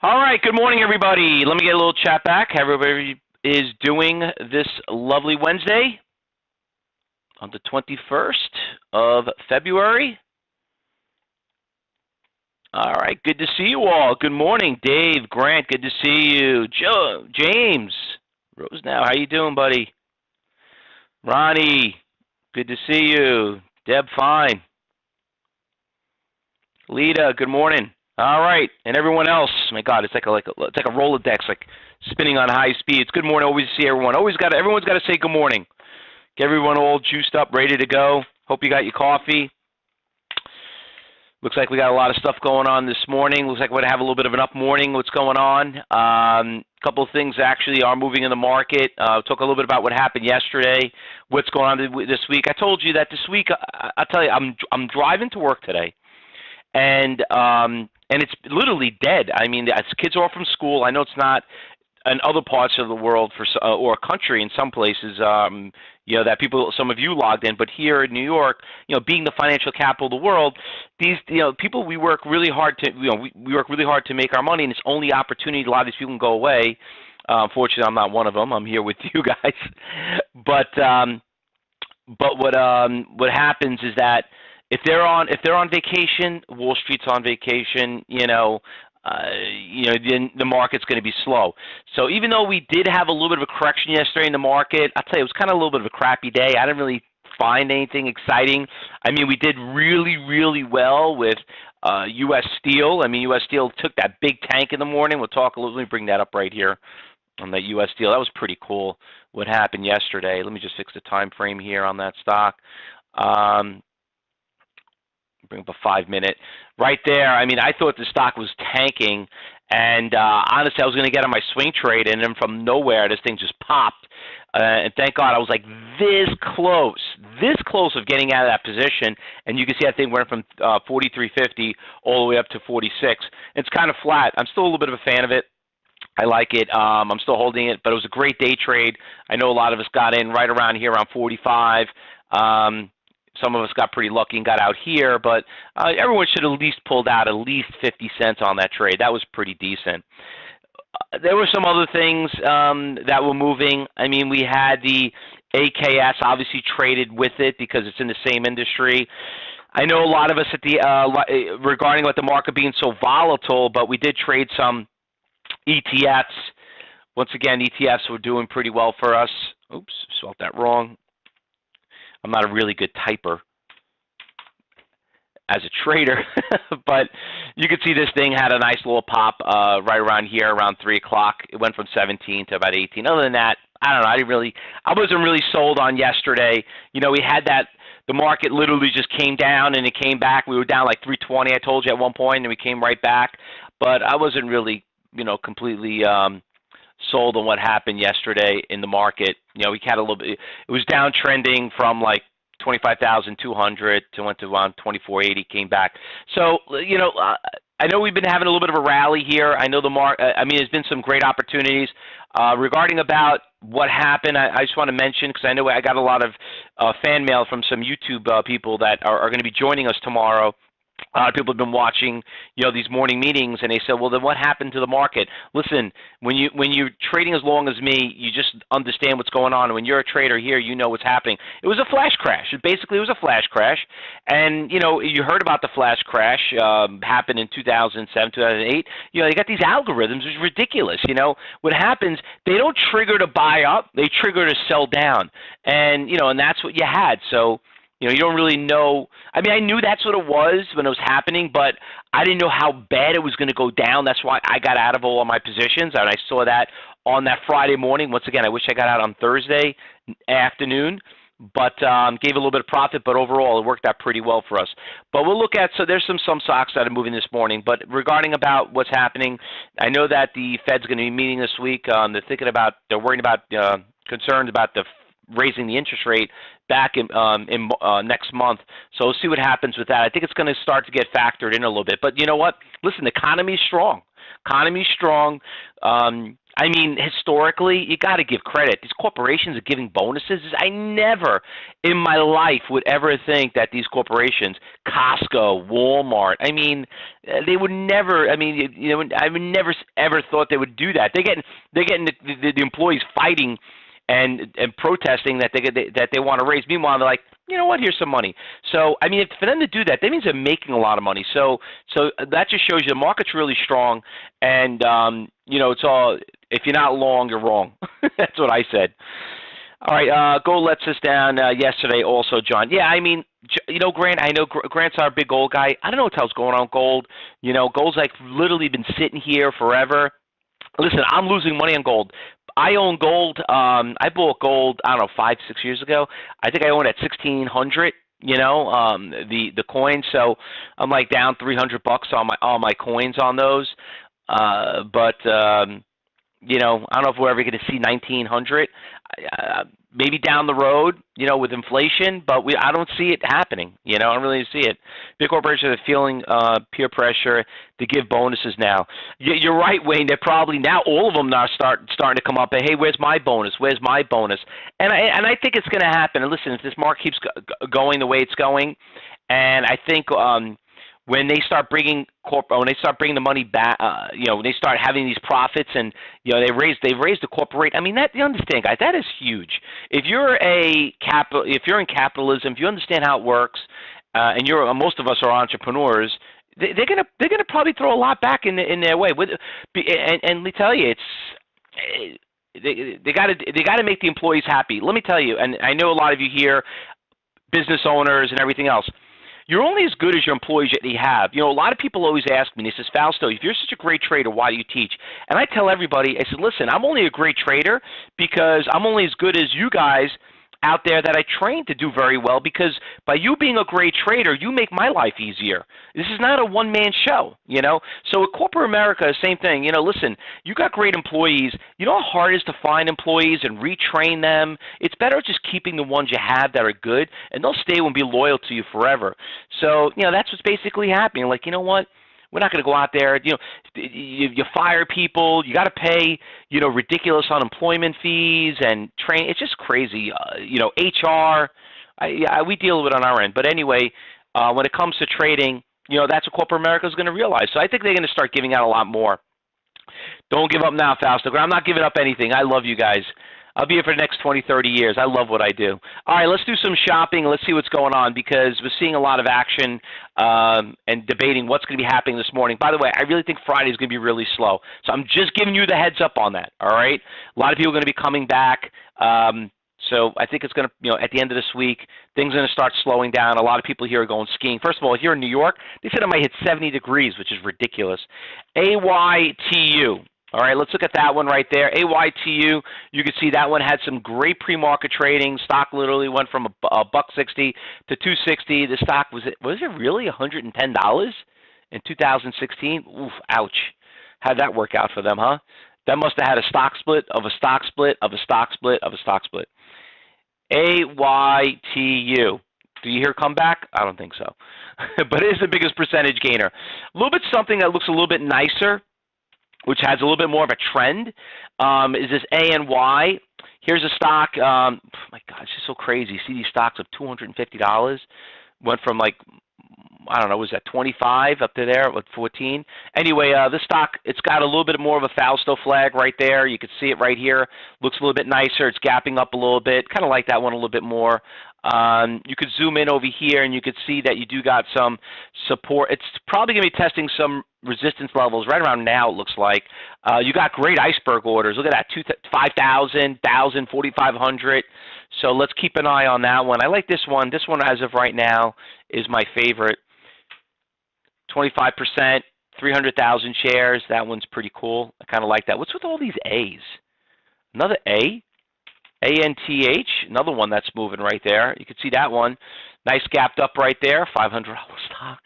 All right, good morning, everybody. Let me get a little chat back. How everybody is doing this lovely Wednesday on the 21st of February. All right, good to see you all. Good morning, Dave, Grant, good to see you. Joe, James, Rose now, how you doing, buddy? Ronnie, good to see you. Deb, fine. Lita, good morning. All right, and everyone else. My God, it's like a Rolodex, like spinning on high speed. It's good morning. Always see everyone. Everyone's got to say good morning. Get everyone all juiced up, ready to go. Hope you got your coffee. Looks like we got a lot of stuff going on this morning. Looks like we're going to have a little bit of an up morning. What's going on? A couple of things actually are moving in the market. Talk a little bit about what happened yesterday. What's going on this week? I told you that this week. I'll tell you, I'm driving to work today, and it's literally dead. I mean, as kids are off from school. I know it's not in other parts of the world or country in some places. That some of you logged in, but here in New York, being the financial capital of the world, these, people, we work really hard to, we work really hard to make our money, and it's only opportunity. A lot of these people can go away. Unfortunately, I'm not one of them. I'm here with you guys. But what happens is that if they're on vacation, Wall Street's on vacation. Then the market's going to be slow. So even though we did have a little bit of a correction yesterday in the market, I'll tell you, it was kind of a little bit of a crappy day. I didn't really find anything exciting. I mean, we did really, really well with U.S. Steel. I mean, U.S. Steel took that big tank in the morning. We'll talk a little. Let me bring that up right here on that U.S. Steel. That was pretty cool what happened yesterday. Let me just fix the time frame here on that stock. Bring up a 5-minute right there. I mean, I thought the stock was tanking, and honestly, I was going to get on my swing trade, and then from nowhere, this thing just popped. And thank God I was like this close of getting out of that position. And you can see that thing went from 43.50 all the way up to 46. It's kind of flat. I'm still a little bit of a fan of it. I like it. I'm still holding it, but it was a great day trade. I know a lot of us got in right around here, around 45. Some of us got pretty lucky and got out here, but everyone should have at least pulled out at least 50 cents on that trade. That was pretty decent. There were some other things that were moving. I mean, we had the AKS obviously traded with it because it's in the same industry. I know a lot of us at the regarding what the market being so volatile, but we did trade some ETFs. Once again, ETFs were doing pretty well for us. Oops, spelled that wrong. I'm not a really good typer as a trader, but you can see this thing had a nice little pop right around here, around 3 o'clock. It went from 17 to about 18. Other than that, I don't know. I wasn't really sold on yesterday. We had that. The market literally just came down and it came back. We were down like 320. I told you at one point, and we came right back. But I wasn't really, completely sold on what happened yesterday in the market. We had a little bit. It was downtrending from like 25,200 to went to around 2480, came back. So I know we've been having a little bit of a rally here. I know there's been some great opportunities regarding about what happened. I just want to mention, because I know I got a lot of fan mail from some YouTube people that are going to be joining us tomorrow. A lot of people have been watching, these morning meetings, and they said, well, then what happened to the market? Listen, when you're trading as long as me, you just understand what's going on. When you're a trader here, you know what's happening. It was a flash crash. Basically, it was a flash crash. And, you heard about the flash crash happened in 2007, 2008. You got these algorithms. It's ridiculous. What happens, they don't trigger to buy up. They trigger to sell down. And, and that's what you had. So, you don't really know. I mean, I knew that's what it was when it was happening, but I didn't know how bad it was going to go down. That's why I got out of all of my positions, and I saw that on that Friday morning. Once again, I wish I got out on Thursday afternoon, but gave a little bit of profit, but overall it worked out pretty well for us. But we'll look at, so there's some stocks that are moving this morning, but regarding about what's happening, I know that the Fed's going to be meeting this week. They're worried about, concerned about the raising the interest rate back in next month. So we'll see what happens with that. I think it's going to start to get factored in a little bit. But you know what? Listen, the economy's strong. Economy's strong. I mean, historically, you got to give credit. These corporations are giving bonuses. I never in my life would ever think that these corporations, Costco, Walmart, I mean, they would never. I mean, I would never ever thought they would do that. They're getting the employees fighting and protesting that they want to raise. Meanwhile, they're like, you know what? Here's some money. So I mean, for them to do that, that means they're making a lot of money. So that just shows you the market's really strong, and it's all. If you're not long, you're wrong. That's what I said. All right, gold lets us down yesterday also, John. Yeah, I mean, Grant, I know Grant's our big gold guy. I don't know what the hell's going on with gold. Gold's like literally been sitting here forever. Listen, I'm losing money on gold. I own gold. I bought gold, I don't know, 5-6 years ago. I think I own it at 1,600. The coins. So I'm like down $300 on my coins on those. I don't know if we're ever going to see 1,900. Maybe down the road, with inflation, but I don't see it happening. I don't really see it. Big corporations are feeling peer pressure to give bonuses now. You're right, Wayne. They're probably now all of them are starting to come up. And, hey, where's my bonus? Where's my bonus? And I think it's going to happen. And listen, if this market keeps going the way it's going, and I think when they start bringing the money back, when they start having these profits, and they've raised the corporate. I mean, that you understand, guys, that is huge. If you're in capitalism, if you understand how it works, and most of us are entrepreneurs, they're gonna probably throw a lot back in their way. And let me tell you, they got to make the employees happy. Let me tell you, and I know a lot of you here, business owners and everything else. You're only as good as your employees that you have. A lot of people always ask me, they says, Fausto, if you're such a great trader, why do you teach? And I tell everybody, I said, listen, I'm only a great trader because I'm only as good as you guys out there that I train to do very well, because by you being a great trader, you make my life easier. This is not a one-man show, So with corporate America, same thing. Listen, you got great employees. You know how hard it is to find employees and retrain them? It's better just keeping the ones you have that are good, and they'll stay and be loyal to you forever. So, that's what's basically happening. Like, you know what? We're not going to go out there. You fire people. You got to pay, ridiculous unemployment fees and train. It's just crazy. HR. We deal with it on our end. But anyway, when it comes to trading, that's what corporate America is going to realize. So I think they're going to start giving out a lot more. Don't give up now, Fausto. I'm not giving up anything. I love you guys. I'll be here for the next 20, 30 years. I love what I do. All right, let's do some shopping. Let's see what's going on, because we're seeing a lot of action and debating what's going to be happening this morning. By the way, I really think Friday is going to be really slow. So I'm just giving you the heads up on that, all right? A lot of people are going to be coming back. So I think it's going to, at the end of this week, things are going to start slowing down. A lot of people here are going skiing. First of all, here in New York, they said it might hit 70 degrees, which is ridiculous. AYTU. All right, let's look at that one right there. AYTU, you can see that one had some great pre-market trading. Stock literally went from $1.60 to $2.60. The stock was it really $110 in 2016? Oof, ouch. How'd that work out for them, huh? That must have had a stock split of a stock split of a stock split of a stock split. AYTU. Do you hear comeback? I don't think so. But it is the biggest percentage gainer. A little bit something that looks a little bit nicer, which has a little bit more of a trend, is this ANY. Here's a stock. My God, it's just so crazy. See these stocks of $250 went from like, I don't know, was that 25 up to there, with 14? Anyway, this stock, it's got a little bit more of a Fausto flag right there. You can see it right here. Looks a little bit nicer. It's gapping up a little bit. Kind of like that one a little bit more. You could zoom in over here, and you could see that you do got some support. It's probably going to be testing some resistance levels right around now, it looks like. You got great iceberg orders. Look at that, 5,000, 1,000, 4,500. So let's keep an eye on that one. I like this one. This one, as of right now, is my favorite. 25%, 300,000 shares. That one's pretty cool. I kind of like that. What's with all these A's? Another A? ANTH, another one that's moving right there. You can see that one. Nice gapped up right there. $500 stock.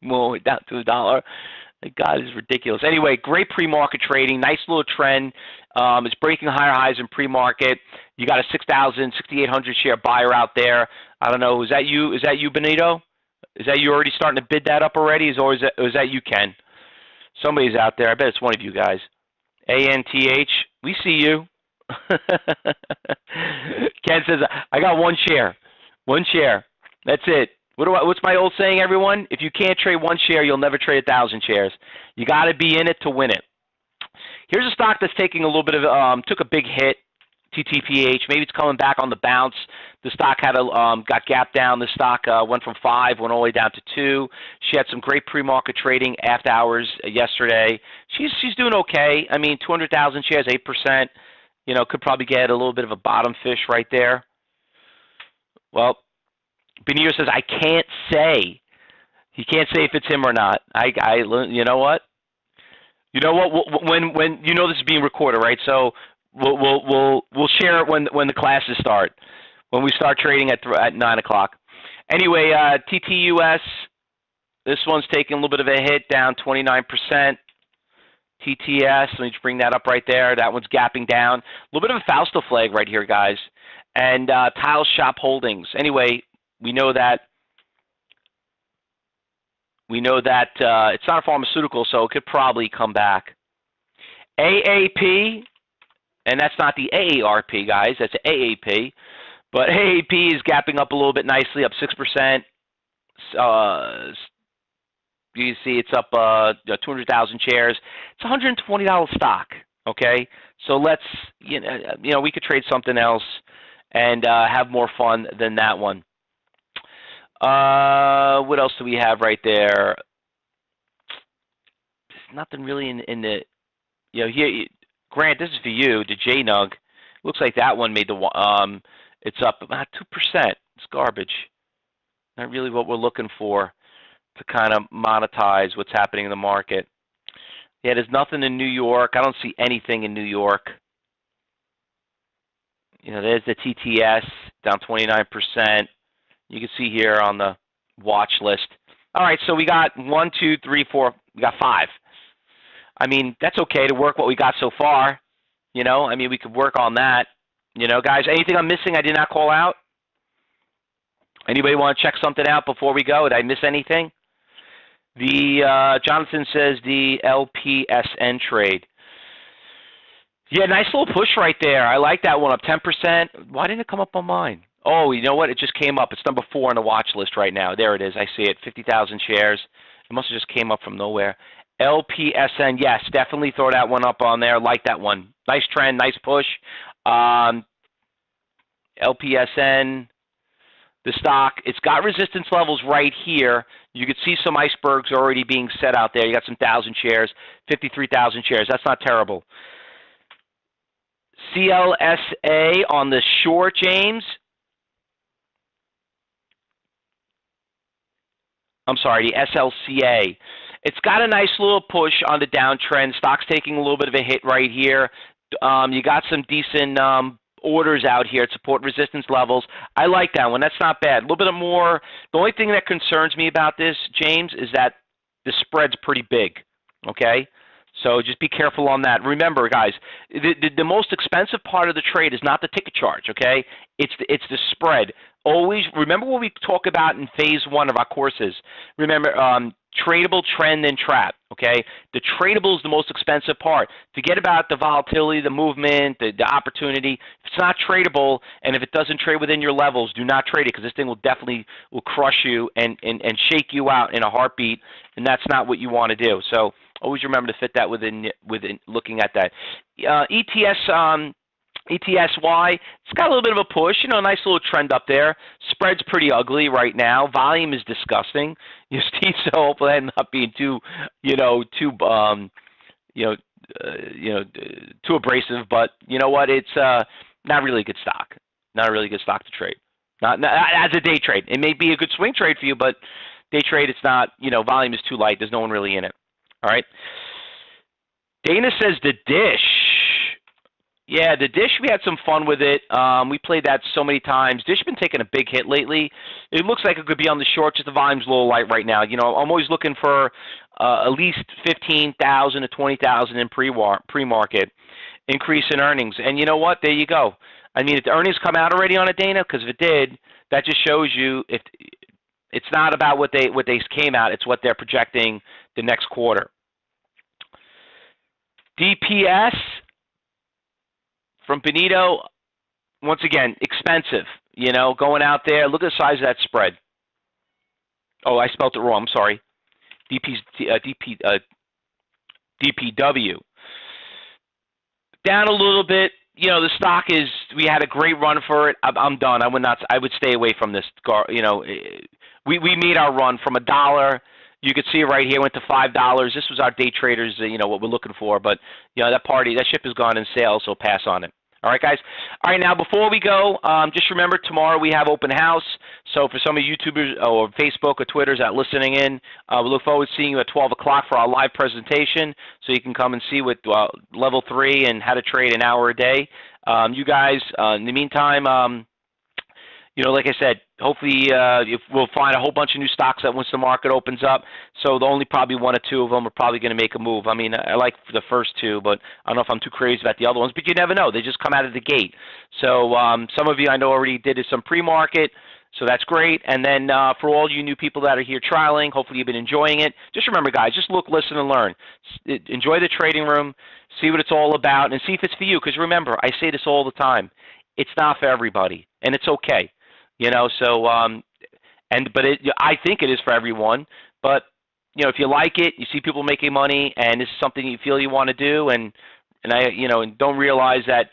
More down to $1. God, it's ridiculous. Anyway, great pre-market trading. Nice little trend. It's breaking higher highs in pre-market. You got a 6,800 share buyer out there. I don't know. Is that you? Is that you, Benito? Is that you already starting to bid that up already? Or is that you, Ken? Somebody's out there. I bet it's one of you guys. ANTH. We see you. Ken says, I got one share. One share. That's it. What's my old saying, everyone? If you can't trade one share, you'll never trade 1,000 shares. You got to be in it to win it. Here's a stock that's taking a little bit of took a big hit. TTPH. Maybe it's coming back on the bounce. The stock had got gapped down. The stock went from 5, went all the way down to 2. She had some great pre-market trading after hours yesterday. She's doing okay. I mean, 200,000 shares, 8%. You know, could probably get a little bit of a bottom fish right there. Well, Benir says I can't say. He can't say if it's him or not. You know what? You know what? When you know this is being recorded, right? So we'll share it when the classes start, when we start trading at 9 o'clock. Anyway, TTUS, this one's taking a little bit of a hit, down 29%. TTS, let me just bring that up right there. That one's gapping down. A little bit of a Fausto flag right here, guys. And Tile Shop Holdings. Anyway, we know that it's not a pharmaceutical, so it could probably come back. AAP, and that's not the AARP, guys. That's AAP. But AAP is gapping up a little bit nicely, up 6%. You see it's up 200,000 shares. It's a $120 stock, okay? So let's, you know, we could trade something else and have more fun than that one. What else do we have right there? There's nothing really in the, you know, here, Grant, this is for you, the JNUG. Looks like that one made the, it's up about 2%. It's garbage. Not really what we're looking for to kind of monetize what's happening in the market. Yeah, there's nothing in New York. I don't see anything in New York. You know, there's the TTS, down 29%. You can see here on the watch list. All right, so we got 1, 2, 3, 4. We got 5. I mean, that's okay to work what we got so far. You know, I mean, we could work on that. You know, guys, anything I'm missing I did not call out? Anybody want to check something out before we go? Did I miss anything? The Jonathan says the LPSN trade. Yeah, nice little push right there. I like that one, up 10%. Why didn't it come up on mine? Oh, you know what? It just came up. It's number 4 on the watch list right now. There it is. I see it. 50,000 shares. It must have just came up from nowhere. LPSN, yes, definitely throw that one up on there. Like that one. Nice trend, nice push. LPSN, the stock, it's got resistance levels right here. You could see some icebergs already being set out there. You got some 1,000 shares, 53,000 shares. That's not terrible. CLSA on the short, James. I'm sorry, the SLCA. It's got a nice little push on the downtrend. Stock's taking a little bit of a hit right here. You got some decent orders out here at support resistance levels. I like that one. That's not bad. A little bit more. The only thing that concerns me about this, James, is that the spread's pretty big, okay? So just be careful on that. Remember, guys, the most expensive part of the trade is not the ticket charge, okay? It's the spread. Always remember what we talk about in phase 1 of our courses. Remember, tradable, trend, and trap, okay? The tradable is the most expensive part. Forget about the volatility, the movement, the opportunity. If it's not tradable, and if it doesn't trade within your levels, do not trade it, because this thing will definitely crush you and shake you out in a heartbeat, and that's not what you want to do. So always remember to fit that within looking at that. ETSY, it's got a little bit of a push, you know, a nice little trend up there. Spread's pretty ugly right now. Volume is disgusting. You see, so hopefully I'm not being too abrasive. But you know what? It's not really a good stock. Not a really good stock to trade. Not as a day trade. It may be a good swing trade for you, but day trade, it's not. You know, volume is too light. There's no one really in it. All right. Dana says the dish. Yeah, the dish, we had some fun with it. We played that so many times. Dish been taking a big hit lately. It looks like it could be on the short, just the volume's a little light right now. You know, I'm always looking for at least 15,000 to 20,000 in pre-market increase in earnings. And you know what? There you go. I mean, if the earnings come out already on it, Dana, because if it did, that just shows you if it's not about what they came out, it's what they're projecting the next quarter. DPS. from Benito, once again, expensive. You know, going out there, look at the size of that spread. Oh, I spelled it wrong. I'm sorry. DPW. Down a little bit. You know, the stock is, we had a great run for it. I'm done. I would stay away from this. You know, we made our run from $1. You could see it right here, went to $5. This was our day traders, you know, what we're looking for. But, you know, that ship has gone in sale, so pass on it. All right, guys. All right, now before we go, just remember tomorrow we have open house. So for some of you YouTubers or Facebook or Twitters that are listening in, we look forward to seeing you at 12 o'clock for our live presentation. So you can come and see what level 3 and how to trade an hour a day. You guys, in the meantime, you know, like I said, hopefully we'll find a whole bunch of new stocks that once the market opens up. So the only probably 1 or 2 of them are probably going to make a move. I mean, I like the first 2, but I don't know if I'm too crazy about the other ones. But you never know. They just come out of the gate. So some of you I know already did some pre-market. So that's great. And then for all you new people that are here trialing, hopefully you've been enjoying it. Just remember, guys, just look, listen, and learn. Enjoy the trading room. See what it's all about, and see if it's for you. Because remember, I say this all the time. It's not for everybody, and it's okay. You know, so I think it is for everyone. But you know, if you like it, you see people making money, and this is something you feel you want to do, and don't realize that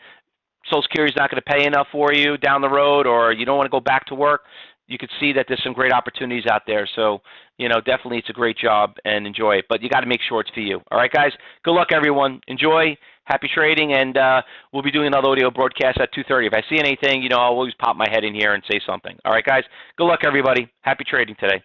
Social Security is not going to pay enough for you down the road, or you don't want to go back to work, you could see that there's some great opportunities out there. So, you know, definitely it's a great job and enjoy it. But you got to make sure it's for you. All right, guys. Good luck, everyone. Enjoy. Happy trading, and we'll be doing another audio broadcast at 2:30. If I see anything, you know, I'll always pop my head in here and say something. All right, guys. Good luck, everybody. Happy trading today.